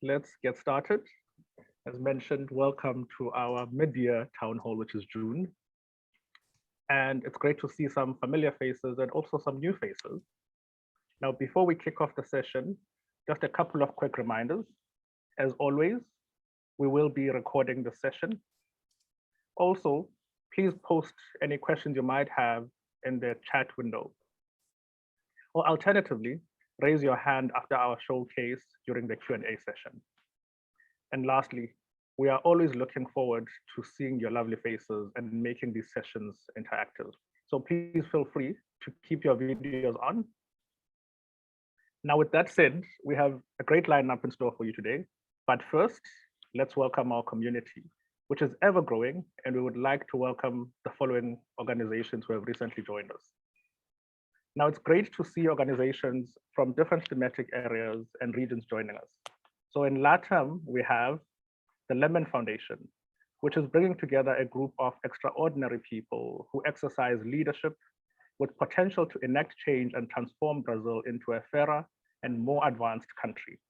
let's get started. As mentioned, welcome to our mid-year town hall, which is June. And it's great to see some familiar faces and also some new faces. Now, before we kick off the session, just a couple of quick reminders. As always, we will be recording the session. Also, please post any questions you might have in the chat window. Or alternatively, raise your hand after our showcase during the Q&A session. And lastly, we are always looking forward to seeing your lovely faces and making these sessions interactive. So please feel free to keep your videos on. Now, with that said, we have a great lineup in store for you today. But first, let's welcome our community, which is ever growing, and we would like to welcome the following organizations who have recently joined us. Now, it's great to see organizations from different thematic areas and regions joining us. So in LATAM, we have the Lemon Foundation, which is bringing together a group of extraordinary people who exercise leadership with potential to enact change and transform Brazil into a fairer and more advanced country.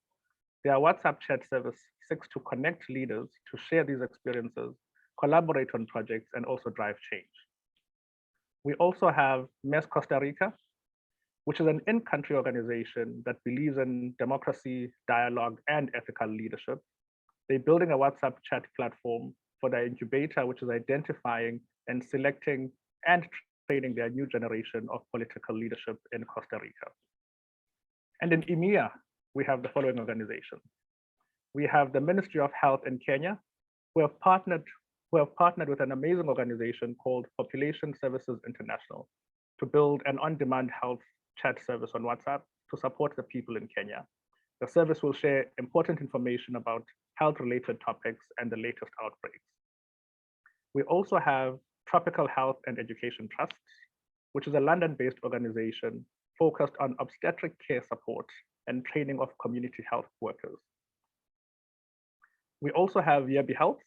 Their WhatsApp chat service seeks to connect leaders to share these experiences, collaborate on projects, and also drive change. We also have MES Costa Rica, which is an in-country organization that believes in democracy, dialogue, and ethical leadership. They're building a WhatsApp chat platform for their incubator, which is identifying and selecting and training their new generation of political leadership in Costa Rica. And in EMEA, we have the following organizations. We have the Ministry of Health in Kenya, who have partnered with an amazing organization called Population Services International to build an on-demand health chat service on WhatsApp to support the people in Kenya. The service will share important information about health-related topics and the latest outbreaks. We also have Tropical Health and Education Trust, which is a London-based organization focused on obstetric care support and training of community health workers. We also have Yebi Health,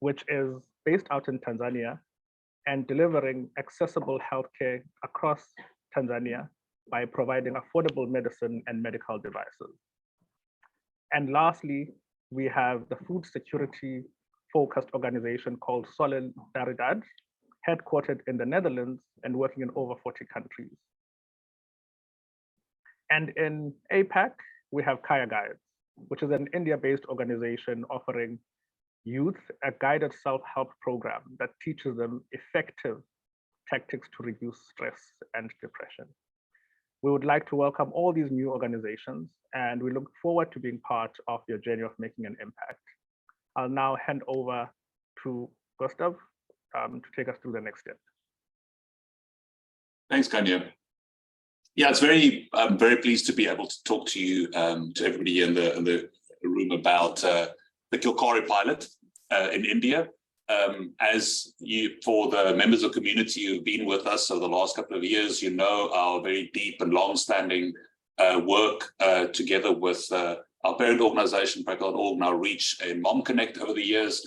which is based out in Tanzania and delivering accessible healthcare across Tanzania by providing affordable medicine and medical devices. And lastly, we have the food security focused organization called Solidaridad, headquartered in the Netherlands and working in over 40 countries. And in APAC, we have Kaya Guides, which is an India-based organization offering youth a guided self-help program that teaches them effective tactics to reduce stress and depression. We would like to welcome all these new organizations, and we look forward to being part of your journey of making an impact. I'll now hand over to Gustav to take us through the next step. Thanks, Kanya. Yeah, I'm very pleased to be able to talk to you, to everybody in the room about the Kilkari pilot in India. For the members of the community who've been with us over the last couple of years, you know our very deep and long-standing work together with our parent organization, Practical.org, now Reach and Mom Connect over the years.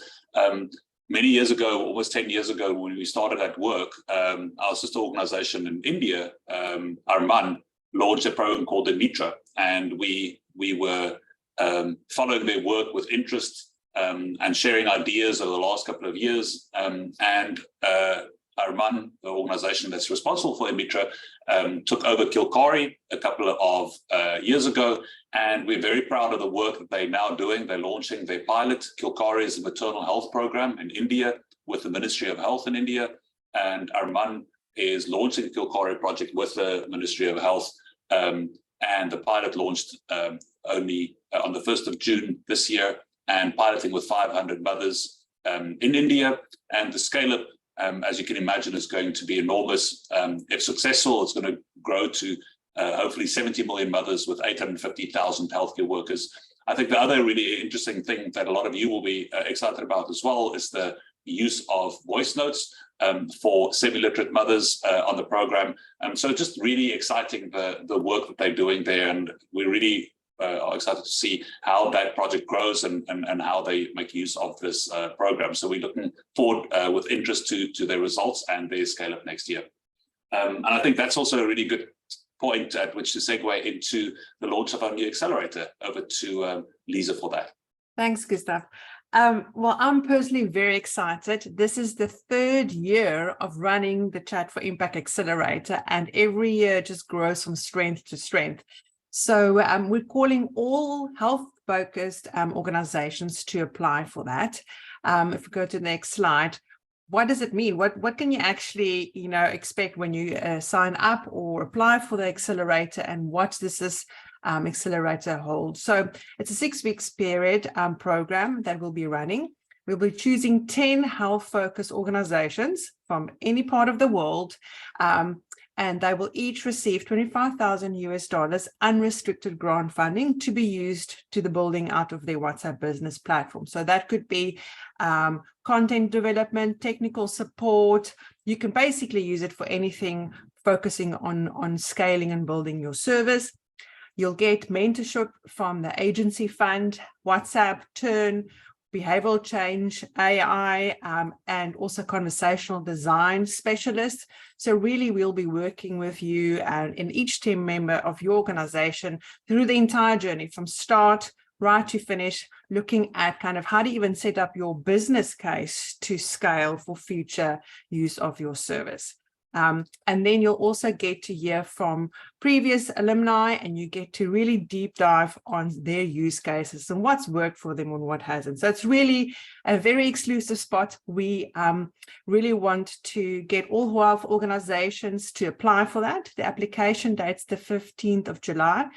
Many years ago, almost 10 years ago, when we started that work, our sister organization in India, Arman, launched a program called the Mitra, and we were following their work with interest and sharing ideas over the last couple of years. Arman, the organization that's responsible for Mitra, took over Kilkari a couple of years ago, and we're very proud of the work that they're now doing. They're launching their pilot. Kilkari is a maternal health program in India with the Ministry of Health in India, and Arman is launching the Kilkari project with the Ministry of Health, and the pilot launched only on the 1st of June this year, and piloting with 500 mothers in India. And the scale-up, as you can imagine, is going to be enormous. If successful, it's going to grow to hopefully 70 million mothers with 850,000 healthcare workers. I think the other really interesting thing that a lot of you will be excited about as well is the use of voice notes for semi-literate mothers on the program. So just really exciting the work that they're doing there, and we really are excited to see how that project grows and how they make use of this program. So we're looking forward with interest to their results and their scale up next year. And I think that's also a really good point at which to segue into the launch of our new accelerator. Over to Lisa for that. Thanks, Gustav. Well, I'm personally very excited. This is the 3rd year of running the Chat for Impact Accelerator, and every year just grows from strength to strength. So we're calling all health-focused organizations to apply for that. If we go to the next slide, what does it mean? What can you actually, expect when you sign up or apply for the accelerator, and what does this accelerator hold? So it's a 6 weeks period program that we'll be running. We'll be choosing 10 health-focused organizations from any part of the world, and they will each receive $25,000 unrestricted grant funding to be used to the building out of their WhatsApp business platform. So that could be content development, technical support. You can basically use it for anything focusing on scaling and building your service. You'll get mentorship from the agency fund, WhatsApp, Turn, behavioral change, AI, and also conversational design specialists. So really, we'll be working with you and each team member of your organization through the entire journey from start right to finish, looking at kind of how to even set up your business case to scale for future use of your service. And then you'll also get to hear from previous alumni, and you get to really deep dive on their use cases and what's worked for them and what hasn't. So it's really a very exclusive spot. We really want to get all health organizations to apply for that. The application date's the 15th of July.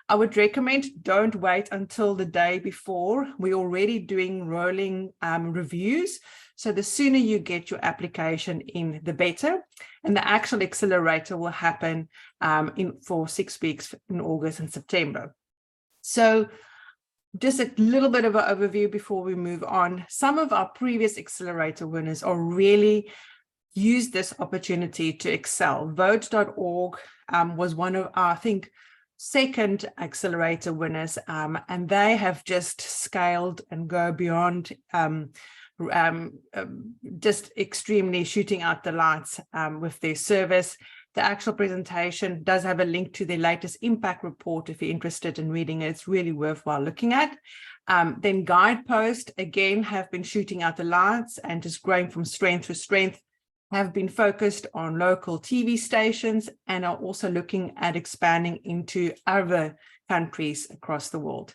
I would recommend don't wait until the day before. We're already doing rolling reviews. So the sooner you get your application in, the better. And the actual accelerator will happen for 6 weeks in August and September. So just a little bit of an overview before we move on. Some of our previous accelerator winners are really used this opportunity to excel. Vote.org was one of our, I think, second accelerator winners, and they have just scaled and go beyond just extremely shooting out the lights with their service. The actual presentation does have a link to their latest impact report if you're interested in reading it. It's really worthwhile looking at. Then Guidepost, again, have been shooting out the lights and just growing from strength to strength, have been focused on local TV stations and are also looking at expanding into other countries across the world.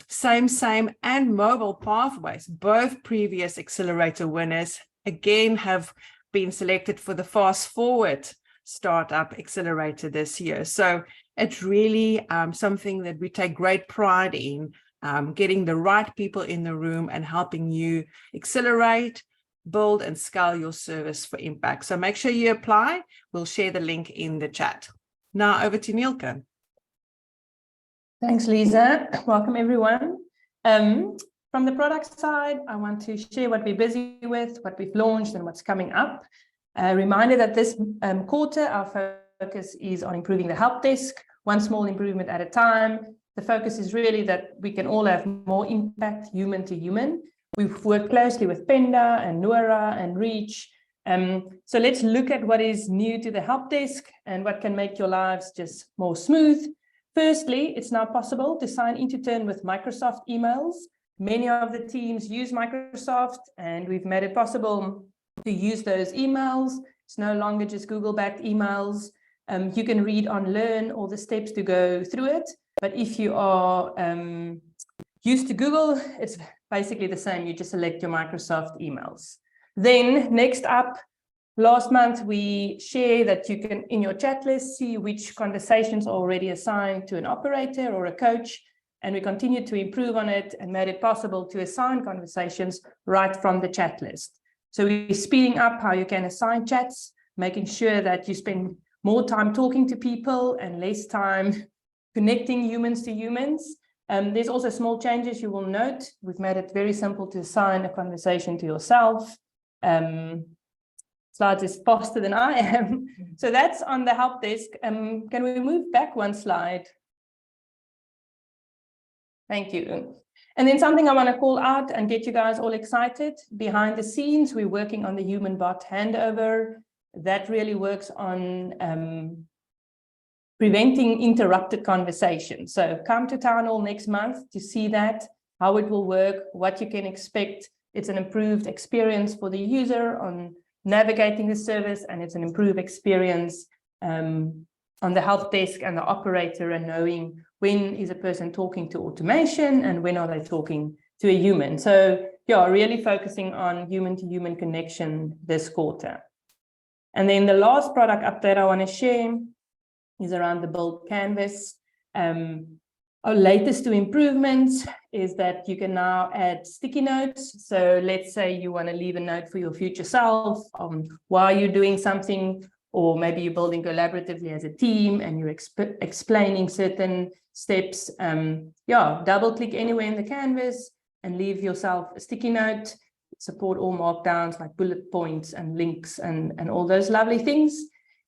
Same, and Mobile Pathways, both previous accelerator winners, again have been selected for the Fast Forward Startup Accelerator this year. So it's really something that we take great pride in, getting the right people in the room and helping you accelerate, build and scale your service for impact. So make sure you apply. We'll share the link in the chat. Now over to Nielke. Thanks, Lisa. Welcome, everyone. From the product side, I want to share what we're busy with, what we've launched, and what's coming up. A reminder that this quarter, our focus is on improving the help desk, one small improvement at a time. The focus is really that we can all have more impact, human to human. We've worked closely with Penda and Noura and Reach. So let's look at what is new to the help desk and what can make your lives just more smooth. Firstly, it's now possible to sign into Turn with Microsoft emails. Many of the teams use Microsoft, and we've made it possible to use those emails. It's no longer just Google-backed emails. You can read on Learn all the steps to go through it. But if you are used to Google, it's basically the same. You just select your Microsoft emails. Then next up, last month, we share that you can, in your chat list, see which conversations are already assigned to an operator or a coach. And we continue to improve on it and made it possible to assign conversations right from the chat list. So we're speeding up how you can assign chats, making sure that you spend more time talking to people and less time connecting humans to humans. There's also small changes you will note. We've made it very simple to assign a conversation to yourself. Slides is faster than I am. So that's on the help desk. Can we move back one slide? Thank you. And then something I want to call out and get you guys all excited. Behind the scenes, we're working on the human bot handover. That really works on preventing interrupted conversation. So come to Town Hall next month to see that, how it will work, what you can expect. It's an improved experience for the user on navigating the service, and it's an improved experience on the help desk and the operator, and knowing when is a person talking to automation and when are they talking to a human. So yeah, really focusing on human-to-human connection this quarter. And then the last product update I want to share is around the build canvas. Our latest two improvements is that you can now add sticky notes. So let's say you want to leave a note for your future self on why you're doing something, or maybe you're building collaboratively as a team and you're explaining certain steps. Yeah, double click anywhere in the canvas and leave yourself a sticky note. Support all markdowns like bullet points and links and all those lovely things.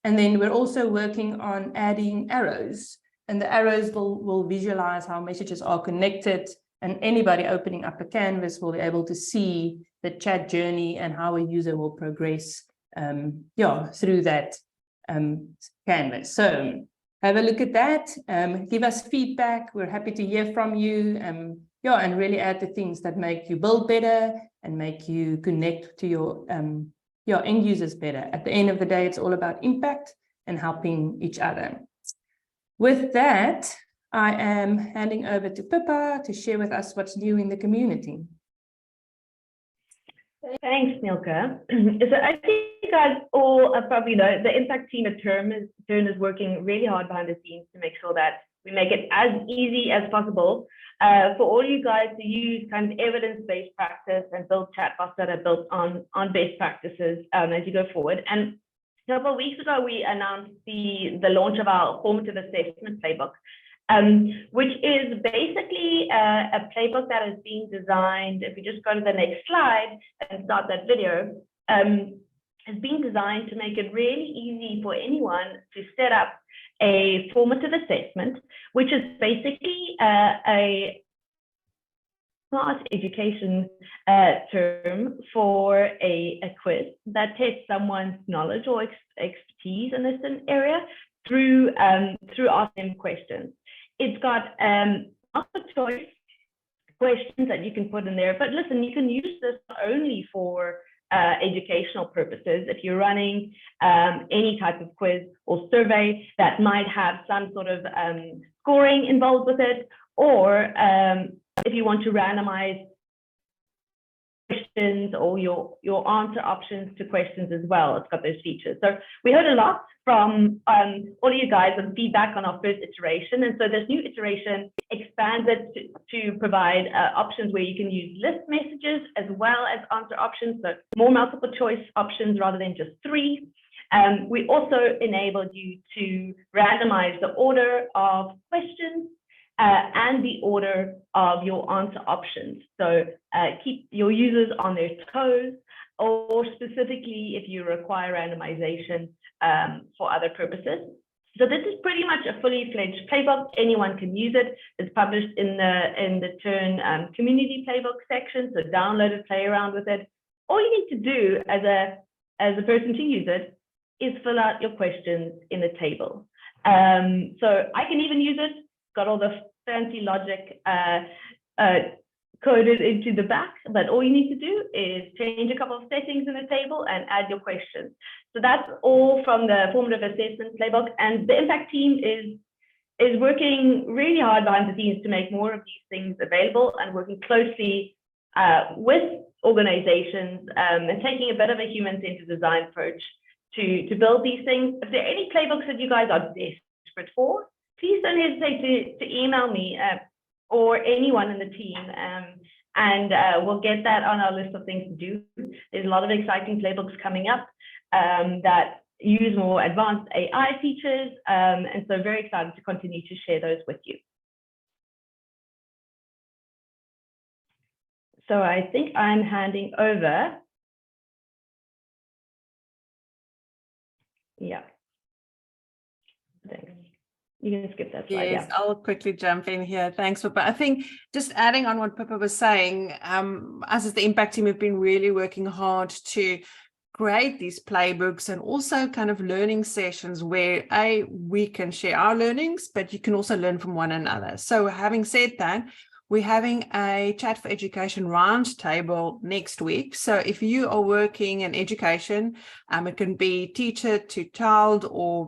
And then we're also working on adding arrows, and the arrows will visualize how messages are connected, and anybody opening up a canvas will be able to see the chat journey and how a user will progress through that canvas. So have a look at that, give us feedback. We're happy to hear from you, and really add the things that make you build better and make you connect to your end users better. At the end of the day, it's all about impact and helping each other. With that, I am handing over to Pippa to share with us what's new in the community. Thanks, Milka. So I think you guys all probably know the impact team at June is working really hard behind the scenes to make sure that we make it as easy as possible for all you guys to use kind of evidence-based practice and build chatbots that are built on best practices as you go forward. And a couple of weeks ago, we announced the launch of our formative assessment playbook, which is basically a playbook that is being designed. If we just go to the next slide and start that video, has been designed to make it really easy for anyone to set up a formative assessment, which is basically a smart education term for a quiz that tests someone's knowledge or expertise in this area through asking questions. It's got multiple choice questions that you can put in there, but listen, you can use this not only for educational purposes. If you're running any type of quiz or survey that might have some sort of scoring involved with it, or if you want to randomize questions or your answer options to questions as well, it's got those features. So we heard a lot from all of you guys on feedback on our first iteration, and so this new iteration expands it to provide options where you can use list messages as well as answer options, so more multiple choice options rather than just 3. We also enabled you to randomize the order of questions and the order of your answer options. So keep your users on their toes, or specifically if you require randomization for other purposes. So this is pretty much a fully fledged playbook. Anyone can use it. It's published in the Turn community playbook section. So download it, play around with it. All you need to do as a person to use it is fill out your questions in the table. So I can even use it. Got all the fancy logic coded into the back, but all you need to do is change a couple of settings in the table and add your questions. So that's all from the formative assessment playbook, and the impact team is working really hard behind the scenes to make more of these things available, and working closely with organizations and taking a bit of a human-centered design approach to build these things. If there are any playbooks that you guys are desperate for, please don't hesitate to email me or anyone in the team, and we'll get that on our list of things to do. There's a lot of exciting playbooks coming up that use more advanced AI features, and so very excited to continue to share those with you. So I think I'm handing over. Yeah. Thanks. You can skip that slide. Yes, yeah. I'll quickly jump in here. Thanks, Pippa. I think just adding on what Pippa was saying, us as the impact team have been really working hard to create these playbooks and also kind of learning sessions where we can share our learnings, but you can also learn from one another. So having said that, we're having a Chat for Education roundtable next week. So if you are working in education, it can be teacher to child or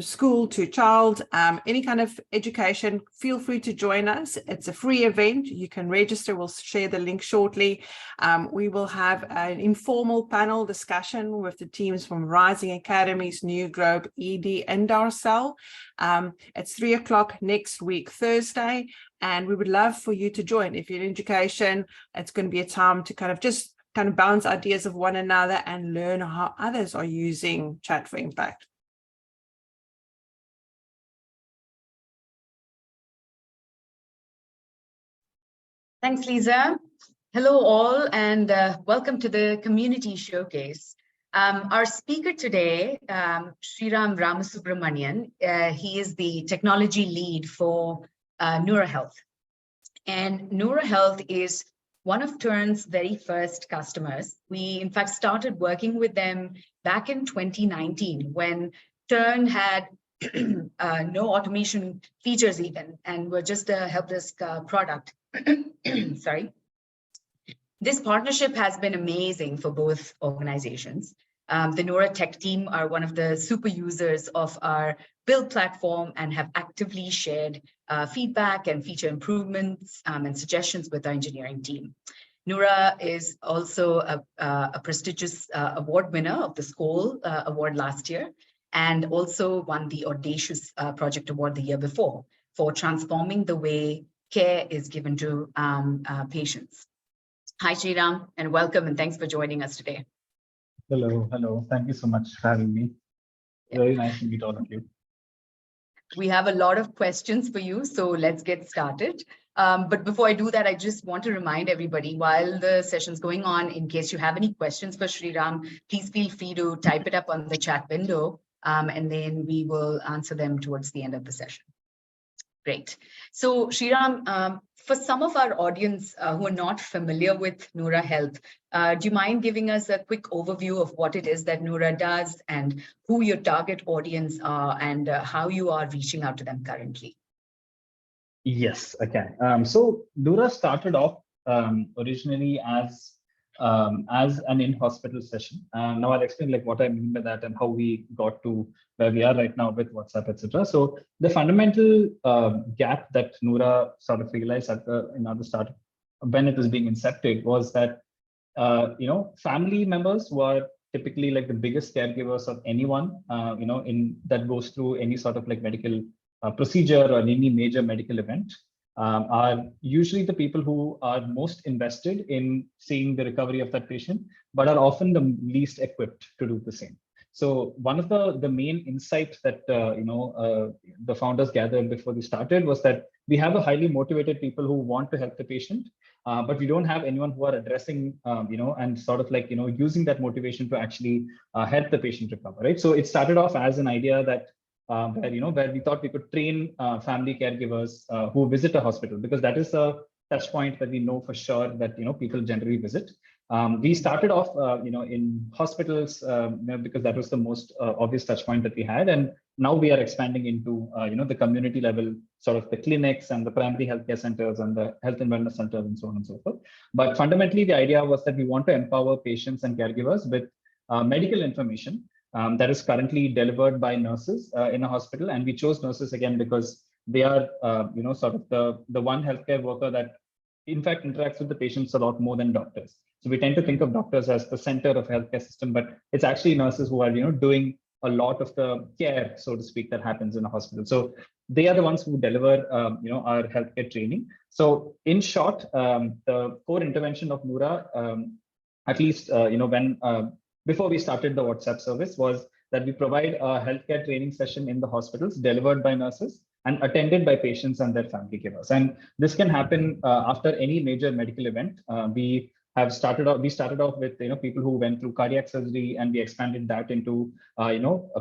school to child, any kind of education, feel free to join us. It's a free event. You can register. We'll share the link shortly. We will have an informal panel discussion with the teams from Rising Academies, New Globe, ED, and Darcel. It's 3 o'clock next week, Thursday, and we would love for you to join. If you're in education, it's going to be a time to kind of bounce ideas of one another and learn how others are using Chat for Impact. Thanks, Lisa. Hello, all, and welcome to the Community Showcase. Our speaker today, Sriram Ramasubramanian, he is the technology lead for Neura Health. And Neura Health is one of Turn's very first customers. We, in fact, started working with them back in 2019 when Turn had no automation features even, and were just a help desk product. Sorry. This partnership has been amazing for both organizations. The Neura tech team are one of the super users of our build platform and have actively shared feedback and feature improvements and suggestions with our engineering team. Neura is also a prestigious award winner of the SCOLE award last year, and also won the Audacious Project Award the year before for transforming the way care is given to patients. Hi, Sriram, and welcome, and thanks for joining us today. Hello, hello. Thank you so much for having me. Very nice to meet all of you. We have a lot of questions for you, so let's get started. But before I do that, I just want to remind everybody while the session's going on, in case you have any questions for Sriram, please feel free to type it up on the chat window, and then we will answer them towards the end of the session. Great. So Sriram, for some of our audience who are not familiar with Neura Health, do you mind giving us a quick overview of what it is that Neura does and who your target audience are and how you are reaching out to them currently? Yes, I can. So Neura started off originally as an in-hospital session. Now I'll explain like what I mean by that and how we got to where we are right now with WhatsApp, etc. So the fundamental gap that Neura sort of realized at the start when it was being incepted was that family members were typically like the biggest caregivers of anyone that goes through any sort of like medical procedure or any major medical event. Are usually the people who are most invested in seeing the recovery of that patient, but are often the least equipped to do the same. So one of the main insights that the founders gathered before they started was that we have a highly motivated people who want to help the patient, but we don't have anyone who are addressing and sort of like using that motivation to actually help the patient recover. Right. So it started off as an idea that where we thought we could train family caregivers who visit a hospital, because that is a touch point that we know for sure that people generally visit. We started off in hospitals because that was the most obvious touch point that we had, and now we are expanding into the community level, sort of the clinics and the primary healthcare centers and the health and wellness centers and so on and so forth. But fundamentally, the idea was that we want to empower patients and caregivers with medical information that is currently delivered by nurses in a hospital. And we chose nurses again because they are, sort of the one healthcare worker that in fact interacts with the patients a lot more than doctors. So we tend to think of doctors as the center of healthcare system, but it's actually nurses who are, doing a lot of the care, so to speak, that happens in a hospital. So they are the ones who deliver, our healthcare training. So in short, the core intervention of Neura, at least, when before we started the WhatsApp service, was that we provide a healthcare training session in the hospitals delivered by nurses and attended by patients and their family caregivers. And this can happen after any major medical event. We started off with people who went through cardiac surgery, and we expanded that into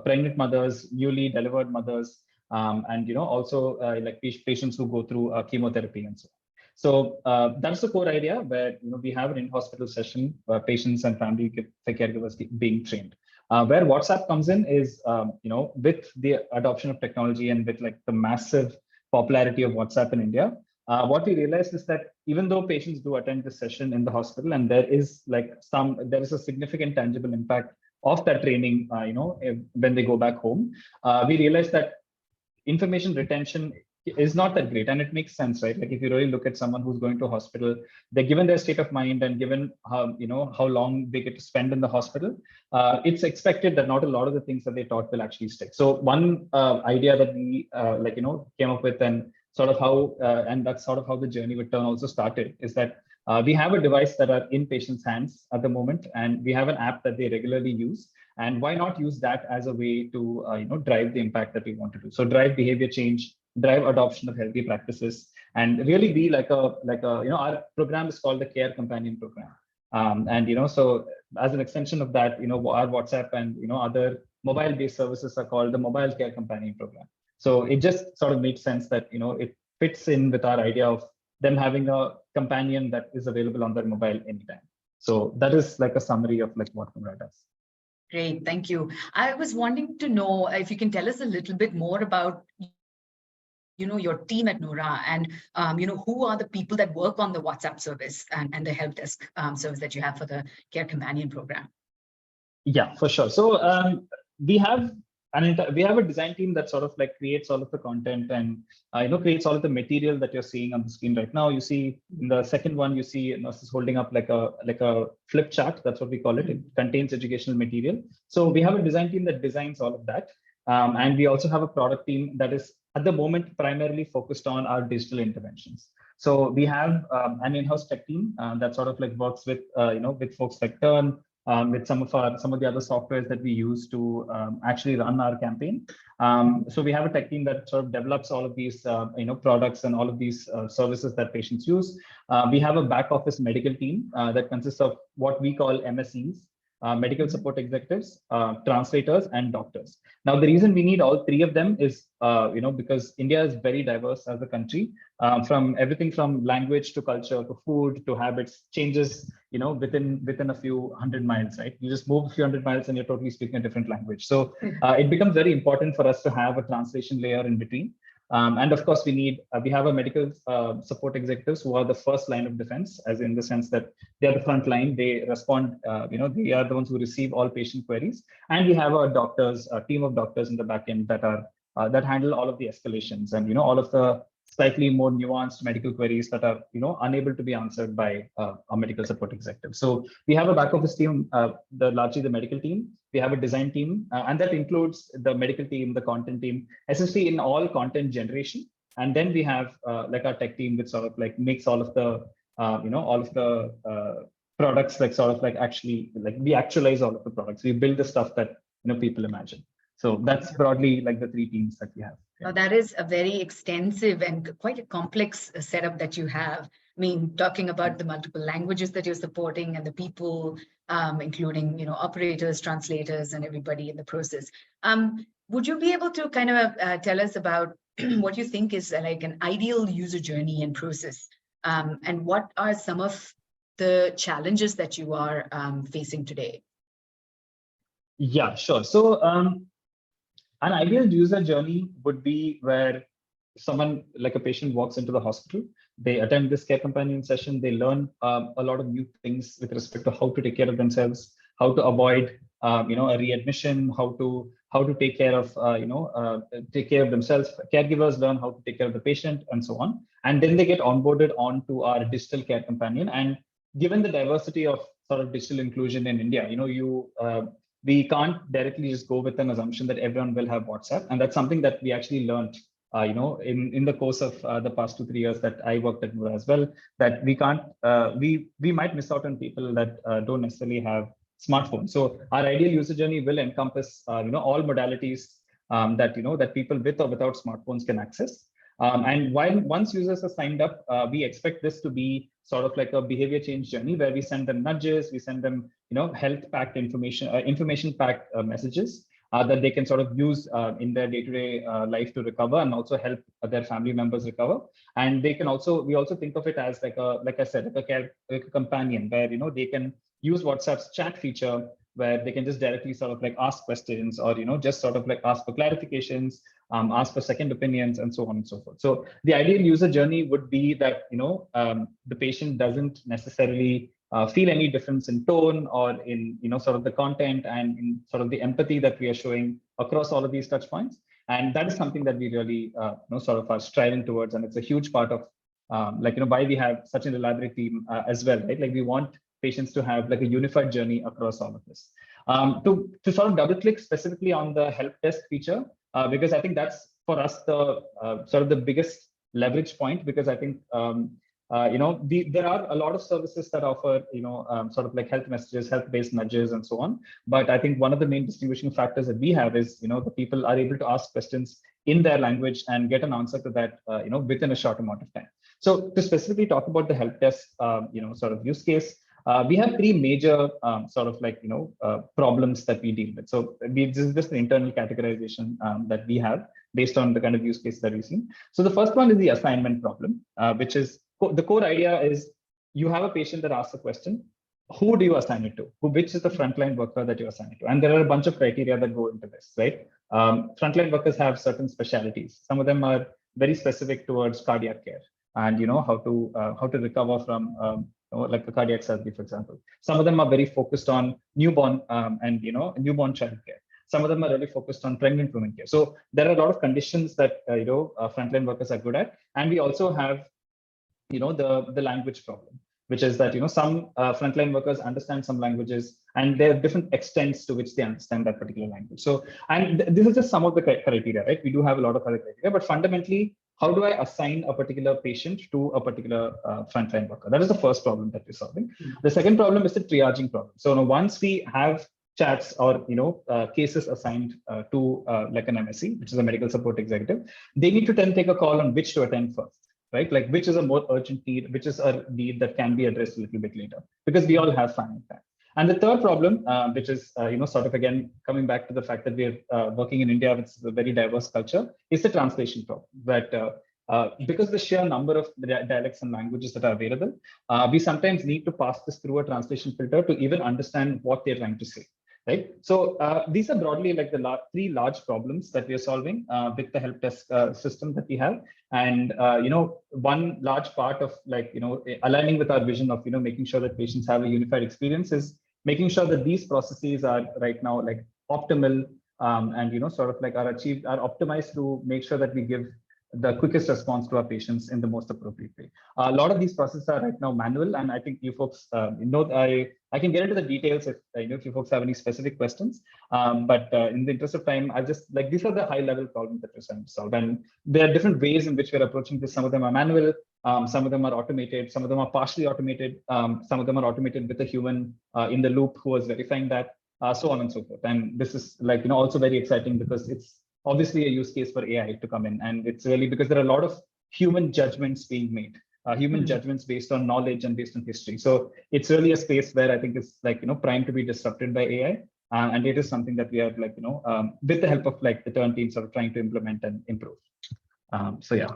pregnant mothers, newly delivered mothers, and also like patients who go through chemotherapy and so on. So that's the core idea where we have an in-hospital session where patients and family caregivers being trained. Where WhatsApp comes in is with the adoption of technology and with like the massive popularity of WhatsApp in India. What we realized is that even though patients do attend the session in the hospital, and there is a significant tangible impact of that training, when they go back home, we realized that information retention is not that great, and it makes sense, right? Like if you really look at someone who's going to a hospital, they're given their state of mind and given how long they get to spend in the hospital, it's expected that not a lot of the things that they taught will actually stick. So one idea that we came up with, and sort of how and that's sort of how the journey with Turn also started, is that we have a device that are in patients' hands at the moment, and we have an app that they regularly use. And why not use that as a way to drive the impact that we want to do? So drive behavior change, drive adoption of healthy practices, and really be like a our program is called the Care Companion Program. So as an extension of that, our WhatsApp and other mobile-based services are called the Mobile Care Companion Program. So it just sort of makes sense that it fits in with our idea of them having a companion that is available on their mobile anytime. So that is like a summary of like what Nora does. Great, thank you. I was wanting to know if you can tell us a little bit more about your team at Nora, and who are the people that work on the WhatsApp service and the help desk service that you have for the Care Companion Program. Yeah, for sure. So we have a design team that sort of like creates all of the content and creates all of the material that you're seeing on the screen right now. You see in the second one, you see Nurse is holding up like a flip chart. That's what we call it. It contains educational material. So we have a design team that designs all of that, and we also have a product team that is at the moment primarily focused on our digital interventions. So we have an in-house tech team that sort of like works with with folks like Turn, with some of the other softwares that we use to actually run our campaign. So we have a tech team that sort of develops all of these products and all of these services that patients use. We have a back office medical team that consists of what we call MSEs, medical support executives, translators, and doctors. Now, the reason we need all three of them is, because India is very diverse as a country, from everything from language to culture to food to habits changes, within a few hundred miles, right? You just move a few hundred miles and you're totally speaking a different language. So it becomes very important for us to have a translation layer in between. And of course, we have a medical support executives who are the first line of defense, as in the sense that they are the front line. They respond, they are the ones who receive all patient queries. And we have a team of doctors in the back end that handle all of the escalations and all of the slightly more nuanced medical queries that are unable to be answered by a medical support executive. So we have a back office team, largely the medical team. We have a design team, and that includes the medical team, the content team, essentially in all content generation. And then we have like our tech team, which sort of like makes all of the products, like sort of like actually like we actualize all of the products. We build the stuff that people imagine. So that's broadly like the three teams that we have. Now, that is a very extensive and quite a complex setup that you have. I mean, talking about the multiple languages that you're supporting and the people, including operators, translators, and everybody in the process. Would you be able to kind of tell us about what you think is like an ideal user journey and process, and what are some of the challenges that you are facing today? Yeah, sure. So an ideal user journey would be where someone like a patient walks into the hospital, they attend this care companion session, they learn a lot of new things with respect to how to take care of themselves, how to avoid a readmission, how to take care of themselves. Caregivers learn how to take care of the patient, and so on. And then they get onboarded onto our digital care companion. And given the diversity of sort of digital inclusion in India, we can't directly just go with an assumption that everyone will have WhatsApp. And that's something that we actually learned, in the course of the past 2-3 years that I worked at Nora as well, that we can't, we might miss out on people that don't necessarily have smartphones. So our ideal user journey will encompass, all modalities that people with or without smartphones can access. And once users are signed up, we expect this to be sort of like a behavior change journey where we send them nudges, we send them, health-packed information, information-packed messages. that they can sort of use in their day-to-day life to recover and also help their family members recover. And they can also, we also think of it as like I said, like a companion where, they can use WhatsApp's chat feature where they can just directly sort of like ask questions or, just sort of like ask for clarifications, ask for second opinions and so on and so forth. So the ideal user journey would be that, the patient doesn't necessarily feel any difference in tone or in, sort of the content and in sort of the empathy that we are showing across all of these touch points. And that is something that we really, sort of are striving towards. And it's a huge part of why we have such an elaborate team as well, right? Like we want patients to have like a unified journey across all of this. To sort of double click specifically on the help desk feature, because I think that's for us the sort of the biggest leverage point, because I think there are a lot of services that offer sort of like health messages, health-based nudges, and so on. But I think one of the main distinguishing factors that we have is the people are able to ask questions in their language and get an answer to that within a short amount of time. So to specifically talk about the help desk sort of use case, we have three major sort of like problems that we deal with. So this is just the internal categorization that we have based on the kind of use case that we've seen. So the first one is the assignment problem, which is the core idea is you have a patient that asks a question. Who do you assign it to? Which is the frontline worker that you assign it to? And there are a bunch of criteria that go into this, right? Frontline workers have certain specialities. Some of them are very specific towards cardiac care and how to recover from like a cardiac surgery, for example. Some of them are very focused on newborn and newborn child care. Some of them are really focused on pregnant women care. So there are a lot of conditions that frontline workers are good at, and we also have the language problem, which is that some frontline workers understand some languages, and there are different extents to which they understand that particular language. So, and this is just some of the criteria, right? We do have a lot of other criteria, but fundamentally, how do I assign a particular patient to a particular frontline worker? That is the first problem that we're solving. The second problem is the triaging problem. So once we have chats or cases assigned to like an MSc, which is a medical support executive, they need to then take a call on which to attend first, right? Like which is a more urgent need, which is a need that can be addressed a little bit later, because we all have finite time. And the third problem, which is sort of again coming back to the fact that we're working in India with a very diverse culture, is the translation problem. That because the sheer number of dialects and languages that are available, we sometimes need to pass this through a translation filter to even understand what they're trying to say. Right. So these are broadly like the three large problems that we are solving with the help desk system that we have. And one large part of like aligning with our vision of making sure that patients have a unified experience is making sure that these processes are right now like optimal and sort of like are optimized to make sure that we give the quickest response to our patients in the most appropriate way. A lot of these processes are right now manual, and I think you folks, I can get into the details if you folks have any specific questions. But in the interest of time, I just like these are the high-level problems that we're trying to solve, and there are different ways in which we're approaching this. Some of them are manual, some of them are automated, some of them are partially automated, some of them are automated with a human in the loop who is verifying that, so on and so forth. And this is like also very exciting because it's obviously a use case for AI to come in. And it's really because there are a lot of human judgments being made, judgments based on knowledge and based on history. So it's really a space where I think it's like, primed to be disrupted by AI. And it is something that we are like, with the help of like the Turn team sort of trying to implement and improve. So yeah,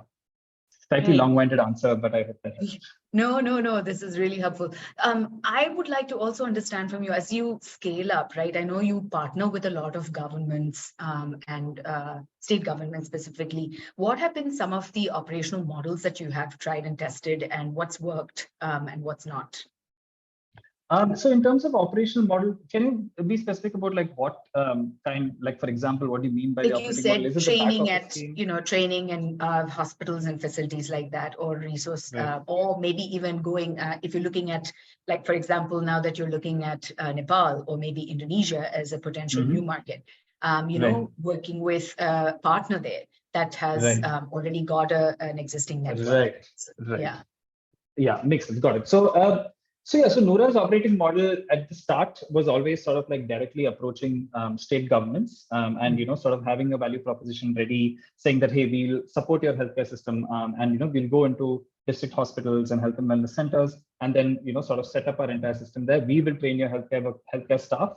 slightly long-winded answer, but I hope that helps. No, this is really helpful. I would like to also understand from you as you scale up, right? I know you partner with a lot of governments and state governments specifically. What have been some of the operational models that you have tried and tested, and what's worked and what's not? So in terms of operational model, can you be specific about like what kind, like for example, what do you mean by the operating model? Like you said, training at, training in hospitals and facilities like that, or resource, right. Or maybe even going, if you're looking at, like, for example, now that you're looking at Nepal or maybe Indonesia as a potential new market, working with a partner there that has already got an existing network. Right. Yeah, makes sense. Got it. So Noura's operating model at the start was always sort of like directly approaching state governments and sort of having a value proposition ready, saying that hey, we'll support your healthcare system and we'll go into district hospitals and health and wellness centers and then sort of set up our entire system there. We will train your healthcare staff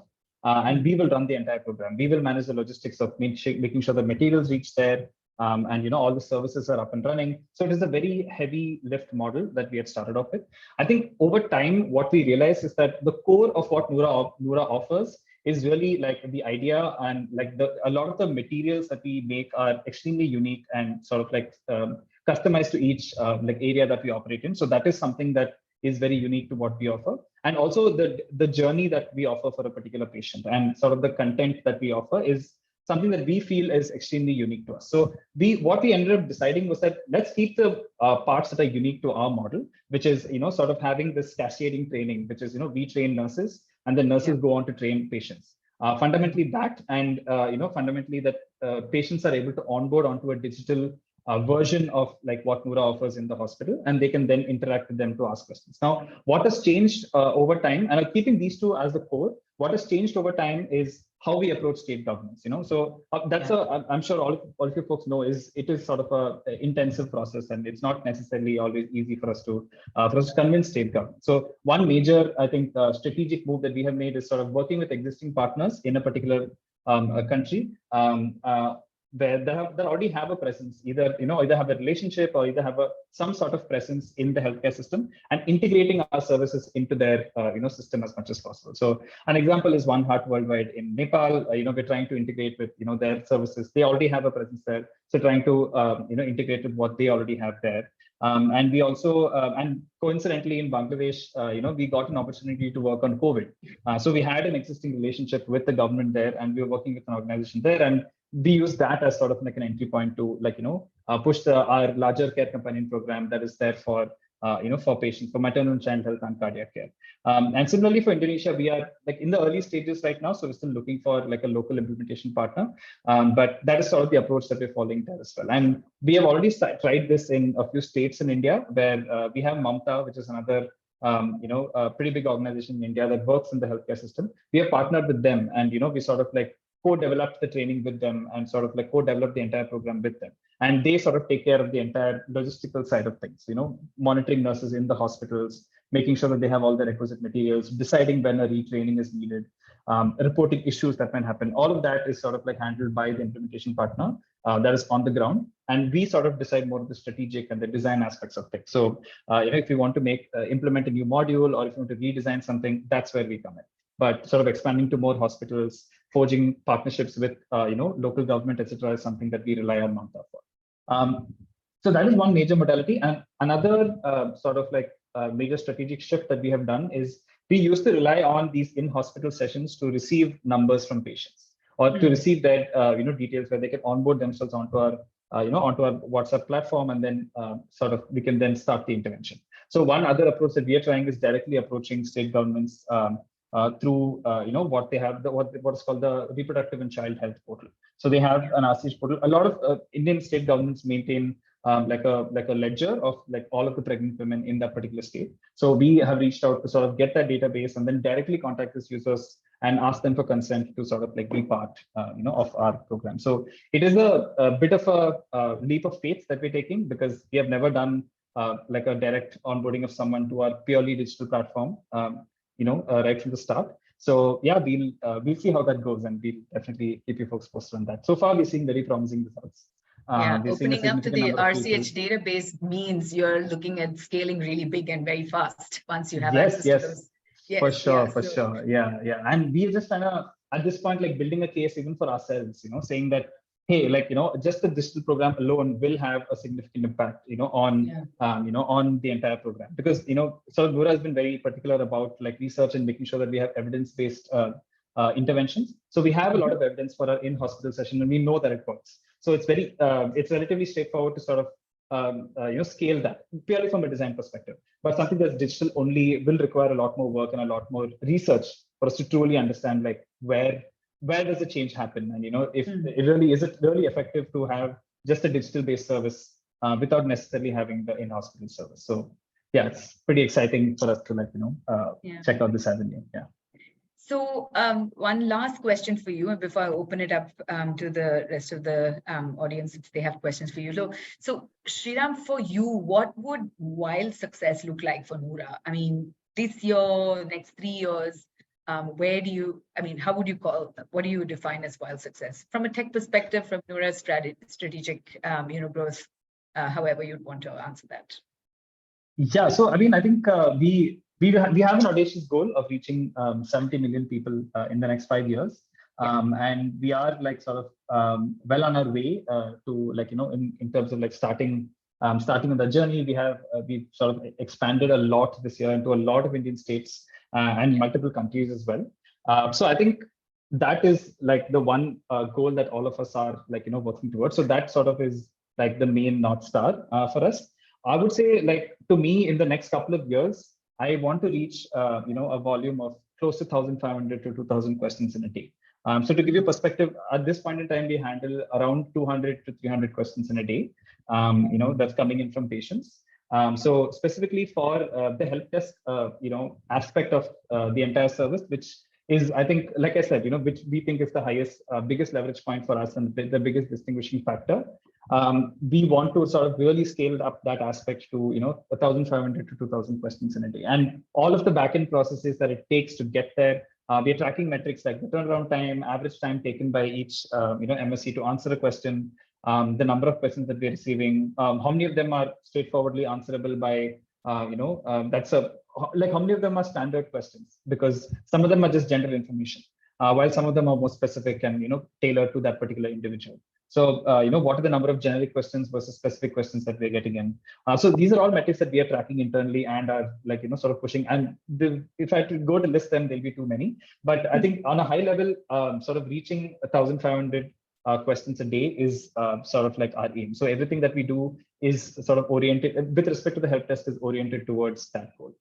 and we will run the entire program. We will manage the logistics of making sure the materials reach there, and all the services are up and running. So it is a very heavy lift model that we had started off with. I think over time, what we realized is that the core of what Noura offers is really like the idea, and like a lot of the materials that we make are extremely unique and sort of like customized to each like area that we operate in. So that is something that is very unique to what we offer, and also the journey that we offer for a particular patient, and sort of the content that we offer is something that we feel is extremely unique to us. So what we ended up deciding was that let's keep the parts that are unique to our model, which is sort of having this cascading training, which is we train nurses and the nurses go on to train patients. Fundamentally that, and fundamentally that patients are able to onboard onto a digital version of like what Noura offers in the hospital, and they can then interact with them to ask questions. Now, what has changed over time, and keeping these two as the core, what has changed over time is how we approach state governments. So that's I'm sure all of you folks know it is sort of a intensive process, and it's not necessarily always easy for us to convince state government. So one major, I think, strategic move that we have made is sort of working with existing partners in a particular country, where they already have a presence, either have a relationship or either have some sort of presence in the healthcare system, and integrating our services into their system as much as possible. So an example is One Heart Worldwide in Nepal. We're trying to integrate with their services. They already have a presence there, so trying to integrate with what they already have there. And we also, and coincidentally in Bangladesh, we got an opportunity to work on COVID. So we had an existing relationship with the government there, and we were working with an organization there, and we use that as sort of like an entry point to push our larger care companion program that is there for for patients, for maternal and child health and cardiac care. And similarly for Indonesia, we are like in the early stages right now, so we're still looking for like a local implementation partner. But that is sort of the approach that we're following there as well. And we have already tried this in a few states in India, where we have Mamta, which is another a pretty big organization in India that works in the healthcare system. We have partnered with them, and we sort of like co-developed the training with them, and sort of like co-developed the entire program with them. And they sort of take care of the entire logistical side of things, monitoring nurses in the hospitals, making sure that they have all the requisite materials, deciding when a retraining is needed, reporting issues that might happen. All of that is sort of like handled by the implementation partner that is on the ground. And we sort of decide more of the strategic and the design aspects of things. So if you want to implement a new module, or if you want to redesign something, that's where we come in. But sort of expanding to more hospitals, forging partnerships with local government, etc., is something that we rely on Mamta for. So that is one major modality. And another sort of like major strategic shift that we have done is we used to rely on these in-hospital sessions to receive numbers from patients, or to receive their details, where they can onboard themselves onto our onto our WhatsApp platform, and then sort of we can then start the intervention. So one other approach that we are trying is directly approaching state governments through what they have, what is called the Reproductive and Child Health Portal. So they have an RCH portal. A lot of Indian state governments maintain like a ledger of like all of the pregnant women in that particular state. So we have reached out to sort of get that database, and then directly contact these users and ask them for consent to sort of like be part of our program. So it is a bit of a leap of faith that we're taking, because we have never done like a direct onboarding of someone to our purely digital platform. Right from the start. So yeah, we'll see how that goes, and we'll definitely keep you folks posted on that. So far, we're seeing very promising results. Opening up to the RCH database means you're looking at scaling really big and very fast once you have access to those. Yes, for sure. Yeah. And we're just kind of at this point like building a case even for ourselves, saying that, hey, like just the digital program alone will have a significant impact, on on the entire program, because so Noura has been very particular about like research and making sure that we have evidence-based interventions. So we have a lot of evidence for our in-hospital session, and we know that it works. So it's it's relatively straightforward to sort of scale that purely from a design perspective. But something that's digital only will require a lot more work and a lot more research for us to truly understand like where does the change happen, and if is it really effective to have just a digital based service without necessarily having the in-hospital service. So yeah, it's pretty exciting for us to check out this avenue. Yeah. So one last question for you, and before I open it up to the rest of the audience, if they have questions for you. So Sriram, for you, what would wild success look like for Noura? I mean, this year, next 3 years, where do you, I mean, how would you what do you define as wild success? From a tech perspective, from Noura's strategic, growth, however you'd want to answer that. Yeah, so I mean, I think we have an audacious goal of reaching 70 million people in the next 5 years. And we are like sort of well on our way to like, in terms of like starting on the journey. We've sort of expanded a lot this year into a lot of Indian states and multiple countries as well. So I think that is like the one goal that all of us are like, working towards. So that sort of is like the main North Star for us. I would say, like, to me, in the next couple of years, I want to reach, a volume of close to 1,500 to 2,000 questions in a day. So to give you perspective, at this point in time, we handle around 200 to 300 questions in a day, that's coming in from patients. So specifically for the help desk, aspect of the entire service, which is, I think, like I said, which we think is the biggest leverage point for us and the biggest distinguishing factor. We want to sort of really scale up that aspect to 1,500 to 2,000 questions in a day, and all of the backend processes that it takes to get there. We are tracking metrics like the turnaround time, average time taken by each MSC to answer a question, the number of questions that we're receiving, how many of them are straightforwardly answerable by how many of them are standard questions, because some of them are just general information, while some of them are more specific and tailored to that particular individual. So, what are the number of generic questions versus specific questions that we're getting in? So these are all metrics that we are tracking internally and are like, sort of pushing. And if I had to go to list them, there'll be too many. But I think on a high level, sort of reaching 1,500 questions a day is sort of like our aim. So everything that we do is sort of oriented, with respect to the help desk, is oriented towards that goal.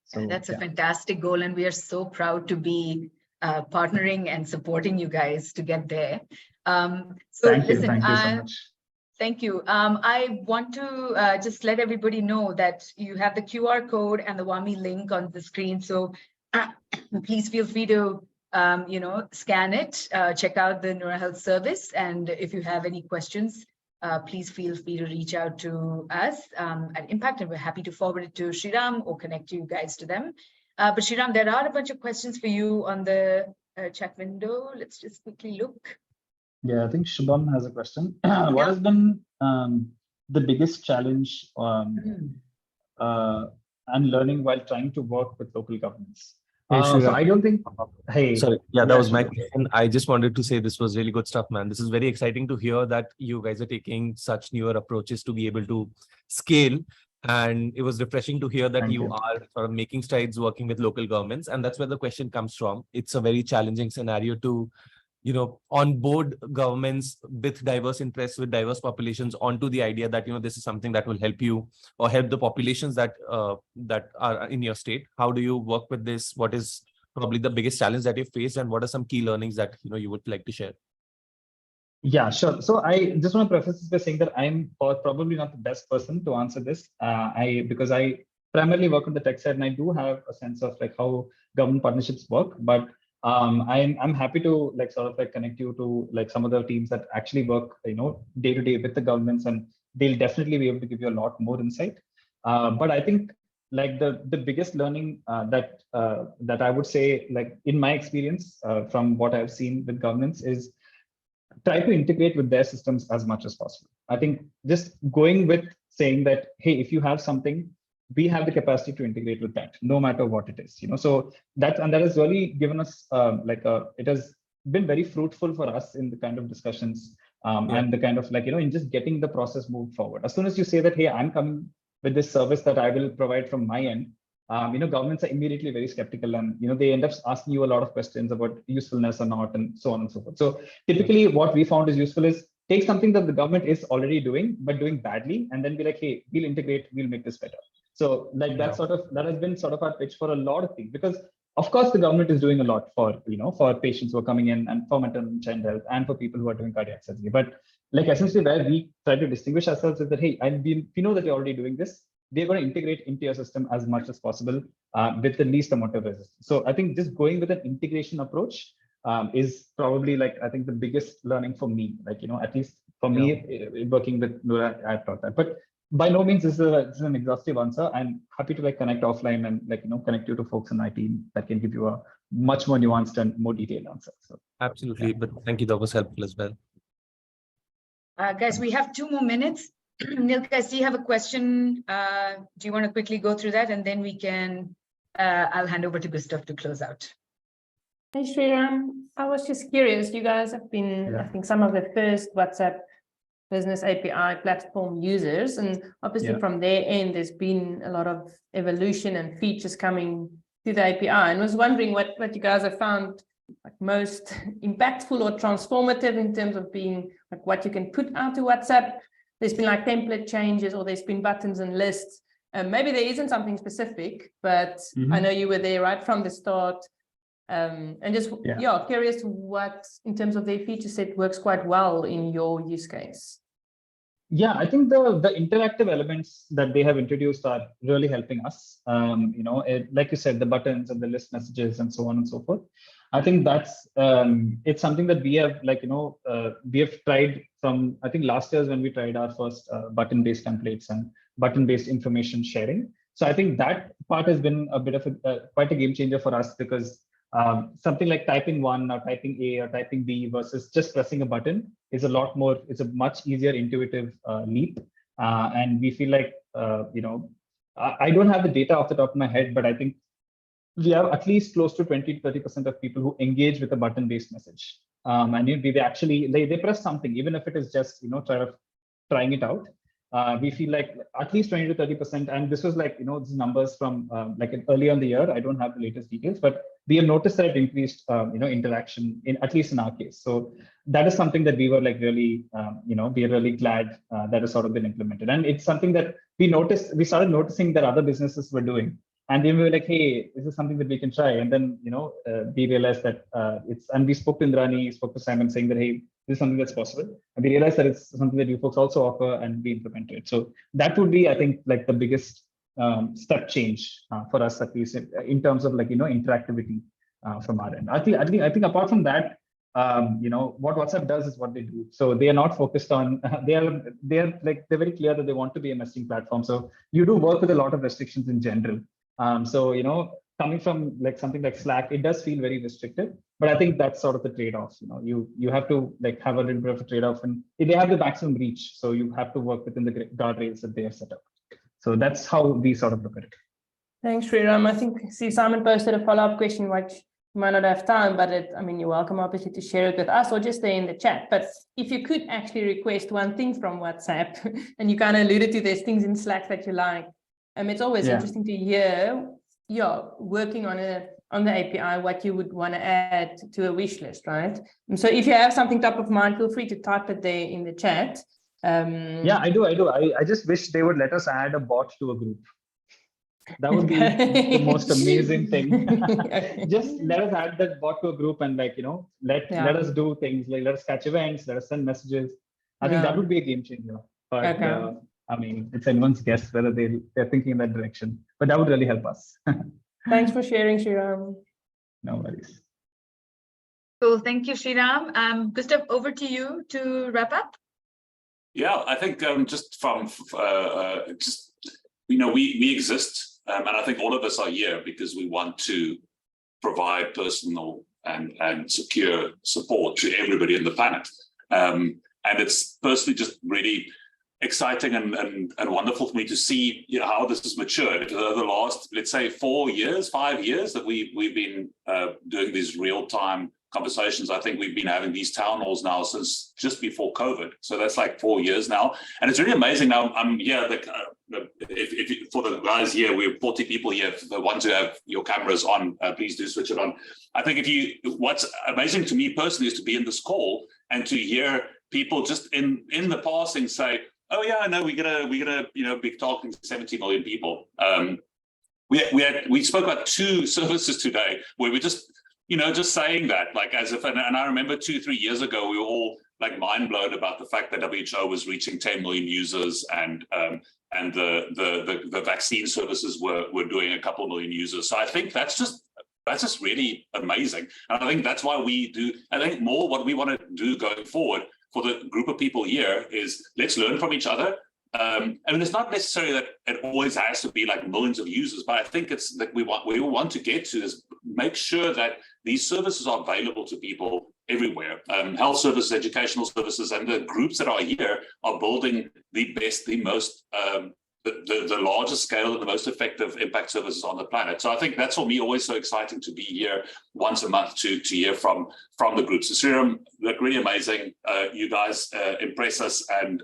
So that's a fantastic goal. And we are so proud to be partnering and supporting you guys to get there. Thank you so much. Thank you. I want to just let everybody know that you have the QR code and the WAMI link on the screen. So please feel free to, scan it, check out the Noura Health service. And if you have any questions, please feel free to reach out to us at Impact, and we're happy to forward it to Shriram or connect you guys to them. But Shriram, there are a bunch of questions for you on the chat window. Let's just quickly look. Yeah, I think Shubham has a question. What has been the biggest challenge and learning while trying to work with local governments? So I don't think. Hey, sorry, yeah, that was my question. I just wanted to say this was really good stuff, man. This is very exciting to hear that you guys are taking such newer approaches to be able to scale. And it was refreshing to hear that you are sort of making strides working with local governments. And that's where the question comes from. It's a very challenging scenario to onboard governments with diverse interests, with diverse populations onto the idea that, this is something that will help you or help the populations that are in your state. How do you work with this? What is probably the biggest challenge that you faced, and what are some key learnings that, you would like to share? Yeah, sure. So I just want to preface this by saying that I'm probably not the best person to answer this. Because I primarily work on the tech side, and I do have a sense of like how government partnerships work, but I'm happy to like sort of like connect you to like some of the teams that actually work, day to day with the governments, and they'll definitely be able to give you a lot more insight. But I think like the biggest learning that I would say, like in my experience from what I've seen with governments, is try to integrate with their systems as much as possible. I think just going with saying that, hey, if you have something, we have the capacity to integrate with that, no matter what it is, So that has really given us it has been very fruitful for us in the kind of discussions and the kind of like, in just getting the process moved forward. As soon as you say that, hey, I'm coming with this service that I will provide from my end, governments are immediately very skeptical, and, they end up asking you a lot of questions about usefulness or not, and so on and so forth. So typically what we found is useful is take something that the government is already doing, but doing badly, and then be like, hey, we'll integrate, we'll make this better. So like that has been sort of our pitch for a lot of things, because of course the government is doing a lot for, for patients who are coming in, and for maternal and child health, and for people who are doing cardiac surgery. But like essentially where we try to distinguish ourselves is that, hey, we know that you're already doing this. We're going to integrate into your system as much as possible with the least amount of resistance. So I think just going with an integration approach is probably like, I think the biggest learning for me, like, at least for me working with Noura, I thought that. But by no means this is an exhaustive answer. I'm happy to like connect offline and like, connect you to folks in my team that can give you a much more nuanced and more detailed answer. So Absolutely. But thank you. That was helpful as well. Guys, we have 2 more minutes. Nilka, I see you have a question. Do you want to quickly go through that, and then we can, I'll hand over to Gustav to close out. Hey, Sriram, I was just curious. You guys have been, I think, some of the first WhatsApp business API platform users, and obviously from their end, there's been a lot of evolution and features coming to the API. And I was wondering what you guys have found like most impactful or transformative in terms of being like what you can put out to WhatsApp. There's been like template changes, or there's been buttons and lists. Maybe there isn't something specific, but I know you were there right from the start. And just curious what in terms of their feature set works quite well in your use case. Yeah, I think the interactive elements that they have introduced are really helping us. Like you said, the buttons and the list messages and so on and so forth. I think that's it's something that we have we have tried from, I think last year is when we tried our first button-based templates and button-based information sharing. So I think that part has been a bit of quite a game changer for us, because something like typing 1 or typing A or typing B versus just pressing a button is a lot more, it's a much easier intuitive leap. And we feel like, I don't have the data off the top of my head, but I think we have at least close to 20 to 30% of people who engage with a button-based message. And they actually, they press something, even if it is just, trying it out. We feel like at least 20 to 30%. And this was like, these numbers from like earlier in the year. I don't have the latest details, but we have noticed that it increased, interaction at least in our case. So that is something that we were like really, we are really glad that has sort of been implemented. And it's something that we started noticing that other businesses were doing. And then we were like, hey, is this something that we can try? And then, we realized that and we spoke to Indrani, spoke to Simon saying that, hey, this is something that's possible. And we realized that it's something that you folks also offer, and we implemented it. So that would be, I think, like the biggest step change for us, at least in terms of like, interactivity from our end. I think apart from that, what WhatsApp does is what they do. So they are not focused on, they're very clear that they want to be a messaging platform. So you do work with a lot of restrictions in general. Coming from like something like Slack, it does feel very restrictive, but I think that's sort of the trade-off. You have to like have a little bit of a trade-off, and they have the maximum reach. So you have to work within the guardrails that they have set up. So that's how we sort of look at it. Thanks, Sriram. I think Simon posted a follow-up question, which you might not have time, but you're welcome obviously to share it with us or just stay in the chat. But if you could actually request one thing from WhatsApp, and you kind of alluded to there's things in Slack that you like, it's always interesting to hear, working on the API, what you would want to add to a wish list, right? And so if you have something top of mind, feel free to type it there in the chat. Yeah, I do. I just wish they would let us add a bot to a group. That would be the most amazing thing. Just let us add that bot to a group, and like, let us do things, like let us catch events, let us send messages. I think that would be a game changer. But it's anyone's guess whether they're thinking in that direction, but that would really help us. Thanks for sharing, Sriram. No worries. Cool. Thank you, Sriram. Gustav, over to you to wrap up. Yeah, I think just from we exist, and I think all of us are here because we want to provide personal and secure support to everybody on the planet. And it's personally just really exciting and wonderful for me to see how this has matured over the last, let's say, 5 years that we've been doing these real-time conversations. I think we've been having these town halls now since just before COVID. So that's like 4 years now. And it's really amazing now. I'm here, for the guys here, we're 40 people here. For the ones who have your cameras on, please do switch it on. I think what's amazing to me personally is to be in this call and to hear people just in the passing say, oh yeah, no, we're gonna be talking to 70 million people. We spoke about 2 services today where we're just saying that, like, as if, and I remember 2-3 years ago, we were all like mind blown about the fact that WHO was reaching 10 million users, and the vaccine services were doing a couple million users. So I think that's just really amazing. And I think that's why I think more what we want to do going forward for the group of people here is let's learn from each other, I mean, it's not necessarily that it always has to be like millions of users, but I think it's that we want to get to is make sure that these services are available to people everywhere. Health services, educational services, and the groups that are here are building the best, the most, the largest scale and the most effective impact services on the planet. So I think that's for me always so exciting to be here once a month to hear from the groups. So Sriram, look really amazing. You guys impress us and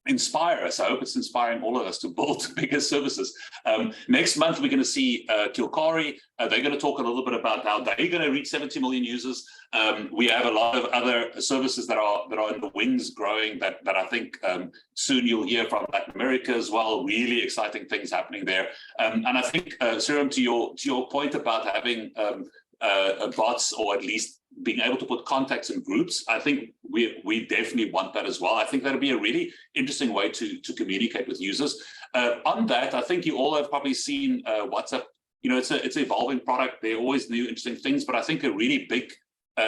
inspire us. I hope it's inspiring all of us to build bigger services. Next month, we're going to see Kilkari. They're going to talk a little bit about how they're going to reach 70 million users. We have a lot of other services that are in the wings growing that I think soon you'll hear from Latin America as well. Really exciting things happening there. And I think, Sriram, to your point about having bots, or at least being able to put contacts in groups, I think we definitely want that as well. I think that'll be a really interesting way to communicate with users. On that, I think you all have probably seen WhatsApp. You know, it's an evolving product. There are always new interesting things, but I think a really big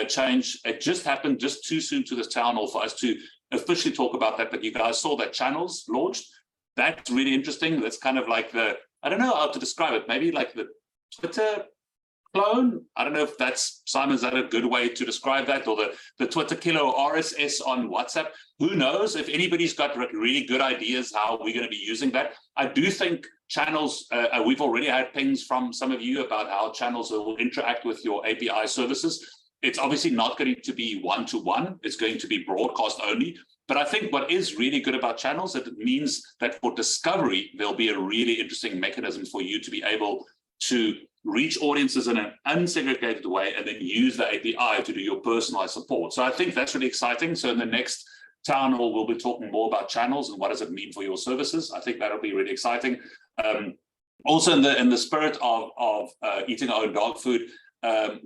change, it just happened just too soon to this town hall for us to officially talk about that. But you guys saw that channels launched. That's really interesting. That's kind of like I don't know how to describe it. Maybe like the Twitter clone. I don't know if that's, Simon, is that a good way to describe that? Or the Twitter killer or RSS on WhatsApp? Who knows? If anybody's got really good ideas how we're going to be using that. I do think channels, we've already had pings from some of you about how channels will interact with your API services. It's obviously not going to be one-to-one. It's going to be broadcast only. But I think what is really good about channels, that it means that for discovery, there'll be a really interesting mechanism for you to be able to reach audiences in an unsegregated way and then use the API to do your personalized support. So I think that's really exciting. So in the next town hall, we'll be talking more about channels and what does it mean for your services. I think that'll be really exciting. Also in the spirit of eating our own dog food,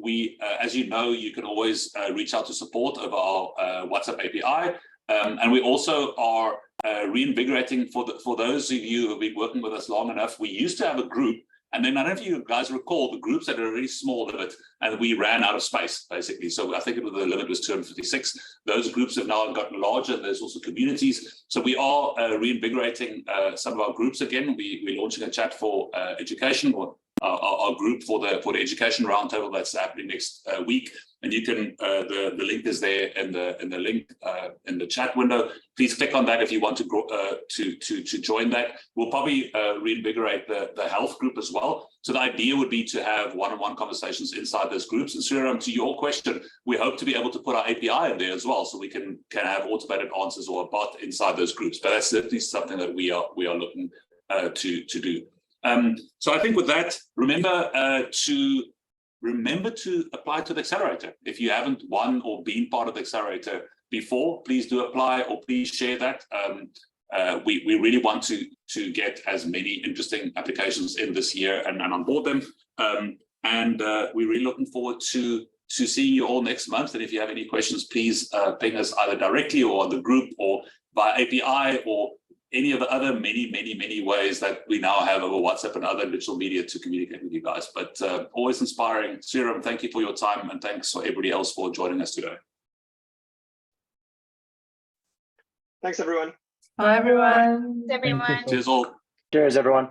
we, as you know, you can always reach out to support of our WhatsApp API. And we also are reinvigorating for those of you who've been working with us long enough. We used to have a group, and then I don't know if you guys recall, the groups that are really small limit, and we ran out of space, basically. So I think the limit was 256. Those groups have now gotten larger. There's also communities. So we are reinvigorating some of our groups again. We're launching a chat for education, or our group for the education roundtable that's happening next week. And you can, the link is there in the link in the chat window. Please click on that if you want to join that. We'll probably reinvigorate the health group as well. So the idea would be to have one-on-one conversations inside those groups. And Sriram, to your question, we hope to be able to put our API in there as well, so we can have automated answers or a bot inside those groups. But that's certainly something that we are looking to do. So I think with that, remember to apply to the accelerator. If you haven't won or been part of the accelerator before, please do apply, or please share that. We really want to get as many interesting applications in this year and onboard them. We're really looking forward to seeing you all next month. And if you have any questions, please ping us either directly or on the group or via API or any of the other many ways that we now have over WhatsApp and other digital media to communicate with you guys. But always inspiring. Sriram, thank you for your time, and thanks for everybody else for joining us today. Thanks, everyone. Bye, everyone. Everyone. Cheers all. Cheers, everyone.